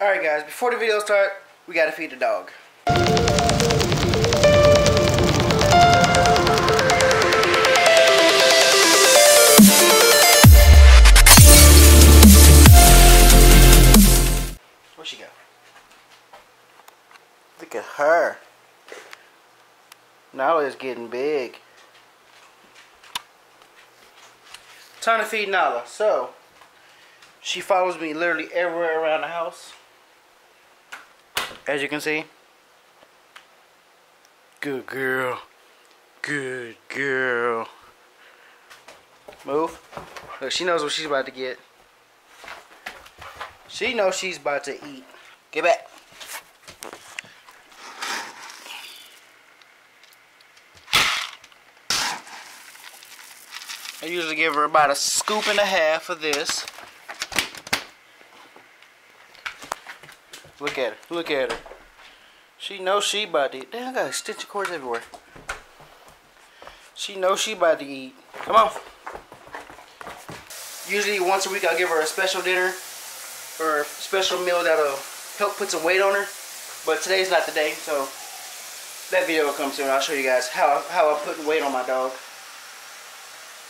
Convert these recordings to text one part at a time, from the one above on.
Alright guys, before the video starts, we gotta feed the dog. Where'd she go? Look at her. Nala's getting big. Time to feed Nala. So, she follows me literally everywhere around the house. As you can see. Good girl. Good girl. Move. Look, she knows what she's about to get. She knows she's about to eat. Get back. I usually give her about a scoop and a half of this. Look at her. Look at her. She knows she about to eat. Damn, I got extension cords everywhere. She knows she about to eat. Come on. Usually once a week I'll give her a special dinner or a special meal that'll help put some weight on her. But today's not the day, so that video will come soon. I'll show you guys how I'm putting weight on my dog.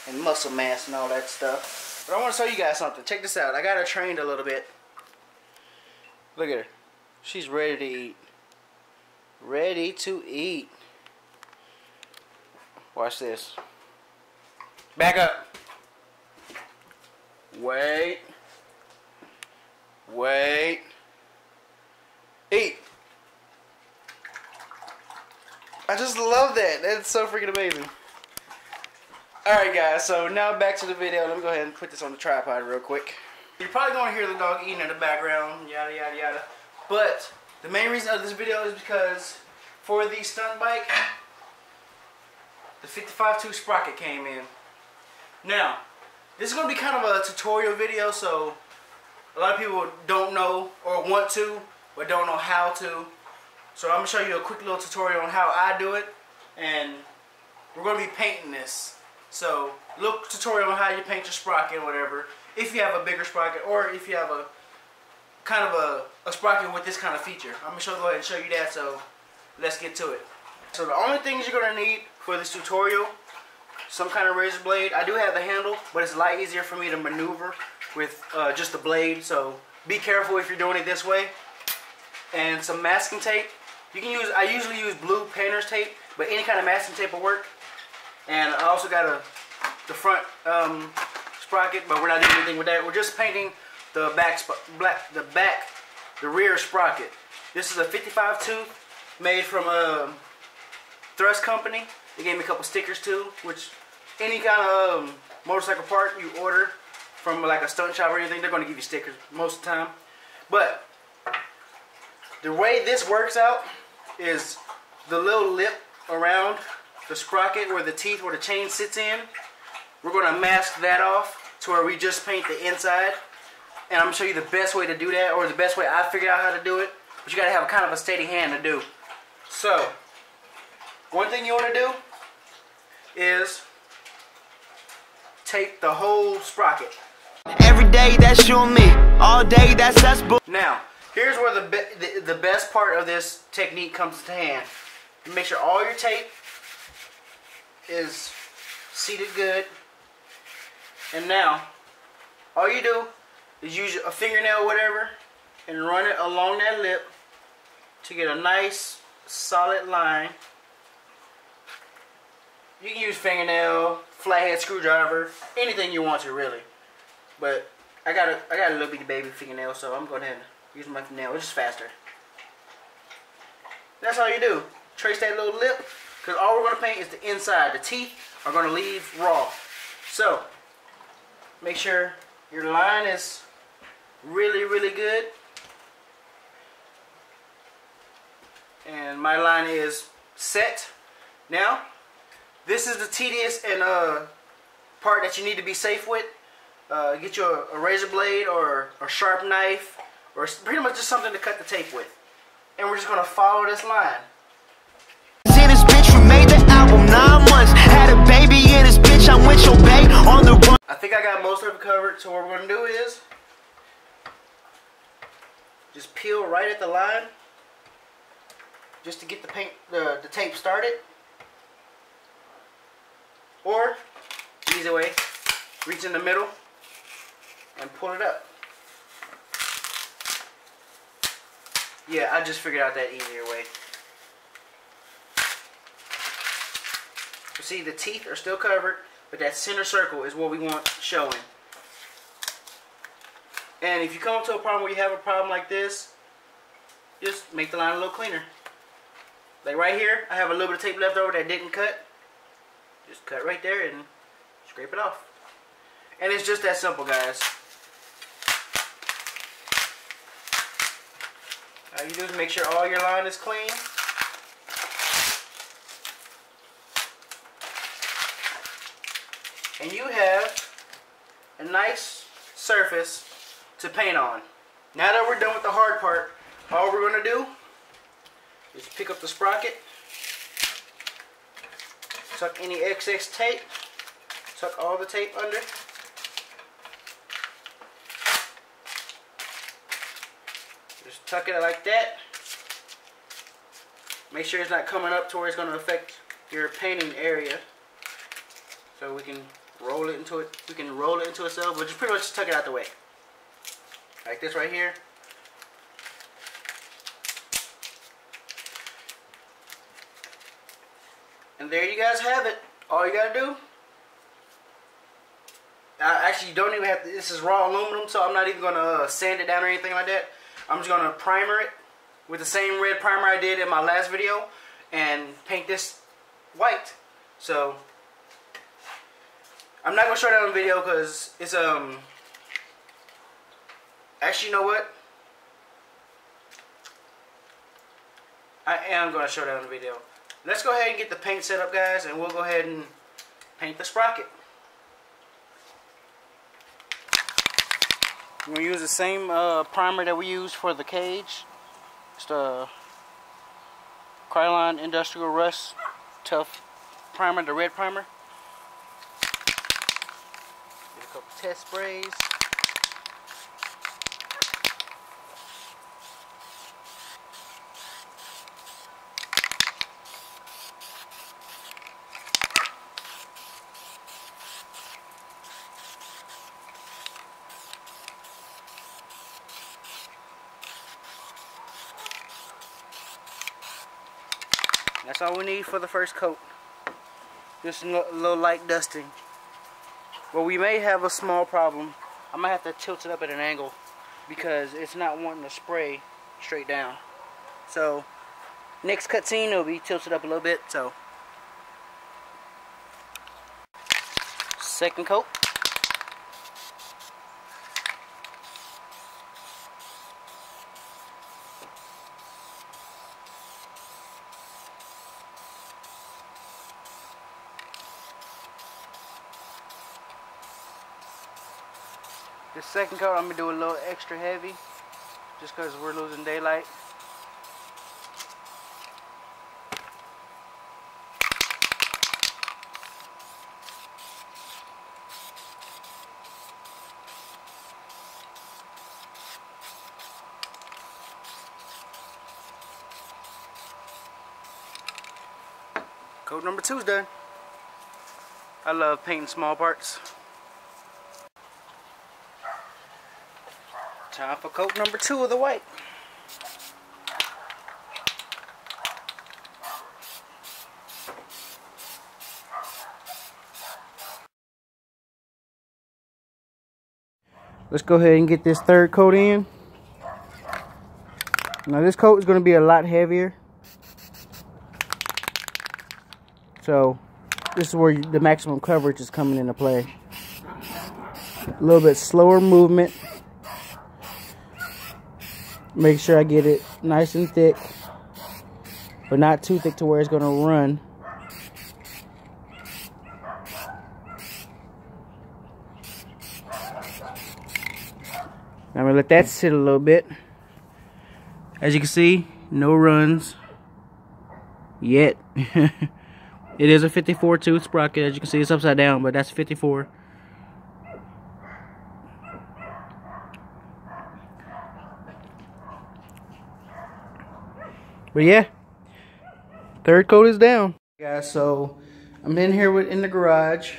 And muscle mass and all that stuff. But I want to show you guys something. Check this out. I got her trained a little bit. Look at her. She's ready to eat. Ready to eat. Watch this. Back up. Wait. Wait. Eat. I just love that. That's so freaking amazing. Alright guys, so now back to the video. Let me go ahead and put this on the tripod real quick. You're probably going to hear the dog eating in the background, yada yada yada. But the main reason of this video is because for the stunt bike, the 55.2 sprocket came in. Now, this is going to be kind of a tutorial video, so a lot of people don't know or want to, but don't know how to. So I'm going to show you a quick little tutorial on how I do it, and we're going to be painting this. So, look tutorial on how you paint your sprocket or whatever. If you have a bigger sprocket, or if you have a kind of a sprocket with this kind of feature. I'm going to go ahead and show you that, so let's get to it. So the only things you're going to need for this tutorial, some kind of razor blade. I do have the handle, but it's a lot easier for me to maneuver with just the blade, so be careful if you're doing it this way. And some masking tape. You can use, I usually use blue painter's tape, but any kind of masking tape will work. And I also got the front sprocket, but we're not doing anything with that. We're just painting the the rear sprocket. This is a 55 tooth made from a Thrust company. They gave me a couple stickers too, which any kind of motorcycle part you order from like a stunt shop or anything, they're going to give you stickers most of the time. But the way this works out is the little lip around the sprocket where the teeth, where the chain sits in, we're going to mask that off to where we just paint the inside. And I'm going to show you the best way to do that, or the best way I figured out how to do it. But you got to have kind of a steady hand to do. So, one thing you want to do is tape the whole sprocket. Every day that's you and me, all day that's us. Now, here's where the best part of this technique comes to hand. Make sure all your tape is seated good, and now all you do is use a fingernail or whatever and run it along that lip to get a nice solid line. You can use fingernail, flathead screwdriver, anything you want to really, but I got a little bitty baby fingernail, so I'm going to use my nail. It's just faster. That's all you do. Trace that little lip, because all we're going to paint is the inside. The teeth are going to leave raw. So, make sure your line is really, really good. And my line is set. Now, this is the tedious and part that you need to be safe with. Get you a razor blade or a sharp knife, or pretty much just something to cut the tape with. And we're just going to follow this line. In this bitch, we made the album 9 months. Had a baby in this bitch, I'm with your babe on the run. I think I got most of it covered, so what we're going to do is just peel right at the line, just to get the tape started. Or, easy way, reach in the middle and pull it up. Yeah, I just figured out that easier way. See, the teeth are still covered, but that center circle is what we want showing. And if you come to a problem where you have a problem like this, just make the line a little cleaner. Like right here, I have a little bit of tape left over that didn't cut. Just cut right there and scrape it off. And it's just that simple, guys. All you do is make sure all your line is clean. And you have a nice surface to paint on. Now that we're done with the hard part, all we're going to do is pick up the sprocket, tuck any excess tape, tuck all the tape under. Just tuck it like that. Make sure it's not coming up to where it's going to affect your painting area. So we can roll it into it. We can roll it into itself, but just pretty much just tuck it out the way. Like this right here. And there you guys have it. All you gotta do. Actually, you don't even have to. This is raw aluminum, so I'm not even gonna sand it down or anything like that. I'm just gonna primer it with the same red primer I did in my last video, and paint this white. So I'm not gonna show that on the video because it's actually, you know what? I am gonna show that on the video. Let's go ahead and get the paint set up, guys, and we'll go ahead and paint the sprocket. We're gonna use the same primer that we used for the cage. It's the Krylon Industrial Rust Tough Primer, the red primer. Get a couple test sprays. That's all we need for the first coat. Just a little light dusting. Well, we may have a small problem. I might have to tilt it up at an angle because it's not wanting to spray straight down. So, next cutscene it'll be tilted up a little bit. So, second coat. This second coat I'm going to do a little extra heavy just because we're losing daylight. Coat number 2 is done. I love painting small parts. Time for coat number 2 of the white. Let's go ahead and get this third coat in. Now this coat is going to be a lot heavier. So this is where the maximum coverage is coming into play. A little bit slower movement. Make sure I get it nice and thick, but not too thick to where it's going to run. Now I'm going to let that sit a little bit. As you can see, no runs yet. It is a 54 tooth sprocket. As you can see, it's upside down, but that's 54. But yeah, third coat is down. Guys, so I'm in here in the garage.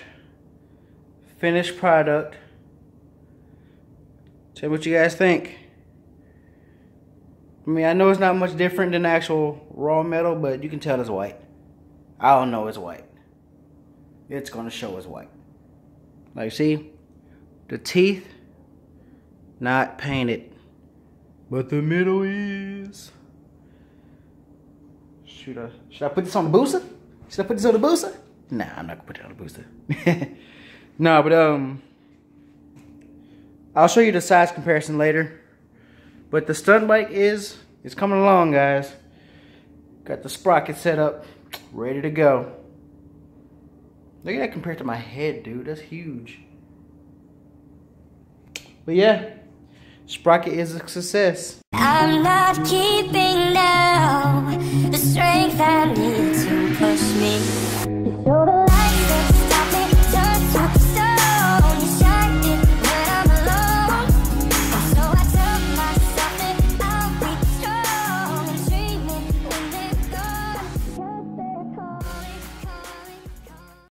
Finished product. Tell me what you guys think. I mean, I know it's not much different than actual raw metal, but you can tell it's white. I don't know it's white. It's gonna show as white. Like, see, the teeth not painted, but the middle is. Should I put this on the booster? Should I put this on the booster? Nah, I'm not gonna put it on the booster. No, but I'll show you the size comparison later. But the stunt bike is coming along, guys. Got the sprocket set up, ready to go. Look at that compared to my head, dude. That's huge. But yeah, sprocket is a success. I'm not keeping now the strength I need.